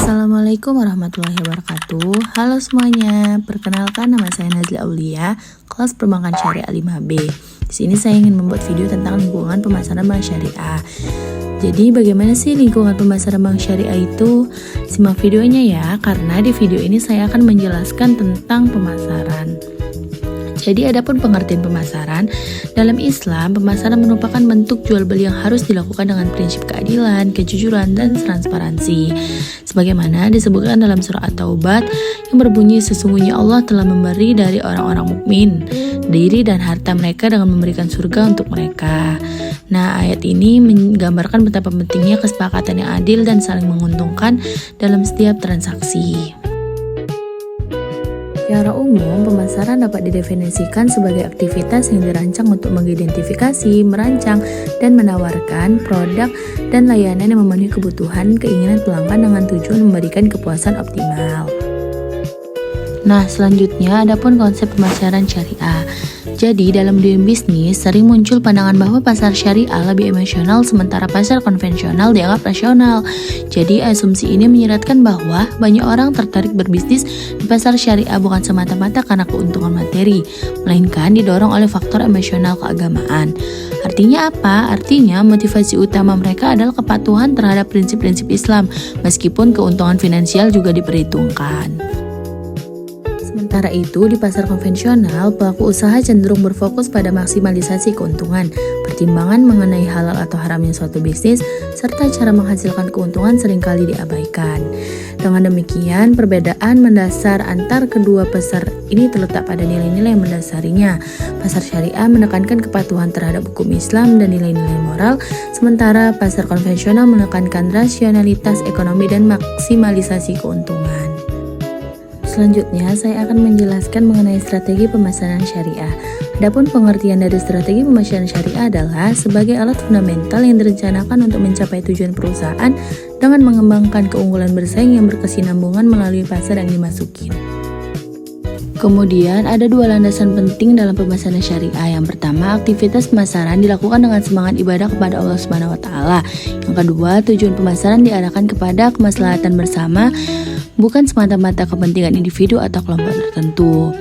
Assalamualaikum warahmatullahi wabarakatuh. Halo semuanya, perkenalkan nama saya Nazla Aulia, kelas perbankan syariah 5B. Di sini saya ingin membuat video tentang lingkungan pemasaran bank syariah. Jadi bagaimana sih lingkungan pemasaran bank syariah itu? Simak videonya ya, karena di video ini saya akan menjelaskan tentang pemasaran. Jadi adapun pengertian pemasaran, dalam Islam, pemasaran merupakan bentuk jual beli yang harus dilakukan dengan prinsip keadilan, kejujuran, dan transparansi. Sebagaimana disebutkan dalam surah At-Taubah yang berbunyi, sesungguhnya Allah telah memberi dari orang-orang mukmin diri dan harta mereka dengan memberikan surga untuk mereka. Nah, ayat ini menggambarkan betapa pentingnya kesepakatan yang adil dan saling menguntungkan dalam setiap transaksi. Secara umum, pemasaran dapat didefinisikan sebagai aktivitas yang dirancang untuk mengidentifikasi, merancang, dan menawarkan produk dan layanan yang memenuhi kebutuhan keinginan pelanggan dengan tujuan memberikan kepuasan optimal. Nah, selanjutnya adapun konsep pemasaran syariah. Jadi, dalam dunia bisnis sering muncul pandangan bahwa pasar syariah lebih emosional sementara pasar konvensional dianggap rasional. Jadi, asumsi ini menyiratkan bahwa banyak orang tertarik berbisnis di pasar syariah bukan semata-mata karena keuntungan materi, melainkan didorong oleh faktor emosional keagamaan. Artinya apa? Artinya motivasi utama mereka adalah kepatuhan terhadap prinsip-prinsip Islam, meskipun keuntungan finansial juga diperhitungkan. Sementara itu, di pasar konvensional, pelaku usaha cenderung berfokus pada maksimalisasi keuntungan, pertimbangan mengenai halal atau haramnya suatu bisnis, serta cara menghasilkan keuntungan seringkali diabaikan. Dengan demikian, perbedaan mendasar antar kedua pasar ini terletak pada nilai-nilai yang mendasarinya. Pasar syariah menekankan kepatuhan terhadap hukum Islam dan nilai-nilai moral, sementara pasar konvensional menekankan rasionalitas ekonomi dan maksimalisasi keuntungan. Selanjutnya, saya akan menjelaskan mengenai strategi pemasaran syariah. Adapun pengertian dari strategi pemasaran syariah adalah sebagai alat fundamental yang direncanakan untuk mencapai tujuan perusahaan dengan mengembangkan keunggulan bersaing yang berkesinambungan melalui pasar yang dimasukin. Kemudian, ada dua landasan penting dalam pemasaran syariah. Yang pertama, aktivitas pemasaran dilakukan dengan semangat ibadah kepada Allah Subhanahu wa taala. Yang kedua, tujuan pemasaran diarahkan kepada kemaslahatan bersama, bukan semata-mata kepentingan individu atau kelompok tertentu.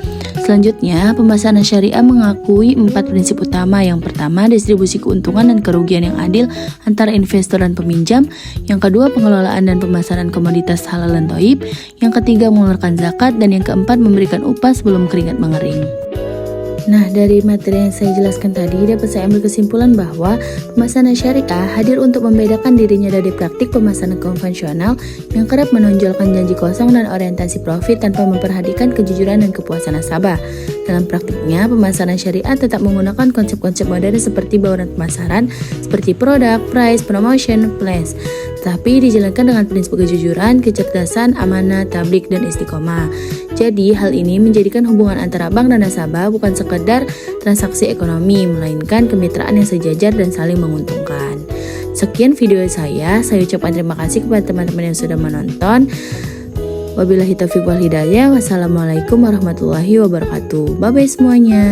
Selanjutnya, pemasaran syariah mengakui 4 prinsip utama. Yang pertama, distribusi keuntungan dan kerugian yang adil antara investor dan peminjam. Yang kedua, pengelolaan dan pemasaran komoditas halal dan thayyib. Yang ketiga, mengeluarkan zakat. Dan yang keempat, memberikan upah sebelum keringat mengering. Nah, dari materi yang saya jelaskan tadi, dapat saya ambil kesimpulan bahwa pemasaran syariah hadir untuk membedakan dirinya dari praktik pemasaran konvensional yang kerap menonjolkan janji kosong dan orientasi profit tanpa memperhatikan kejujuran dan kepuasan nasabah. Dalam praktiknya, pemasaran syariah tetap menggunakan konsep-konsep modern seperti bauran pemasaran, seperti produk, price, promotion, flash, tapi dijalankan dengan prinsip kejujuran, kecerdasan, amanah, tablik, dan istiqomah. Jadi, hal ini menjadikan hubungan antara bank dan nasabah bukan sekedar transaksi ekonomi, melainkan kemitraan yang sejajar dan saling menguntungkan. Sekian video saya ucapkan terima kasih kepada teman-teman yang sudah menonton. Wabillahi taufiq wal hidayah. Wassalamualaikum warahmatullahi wabarakatuh. Bye-bye semuanya.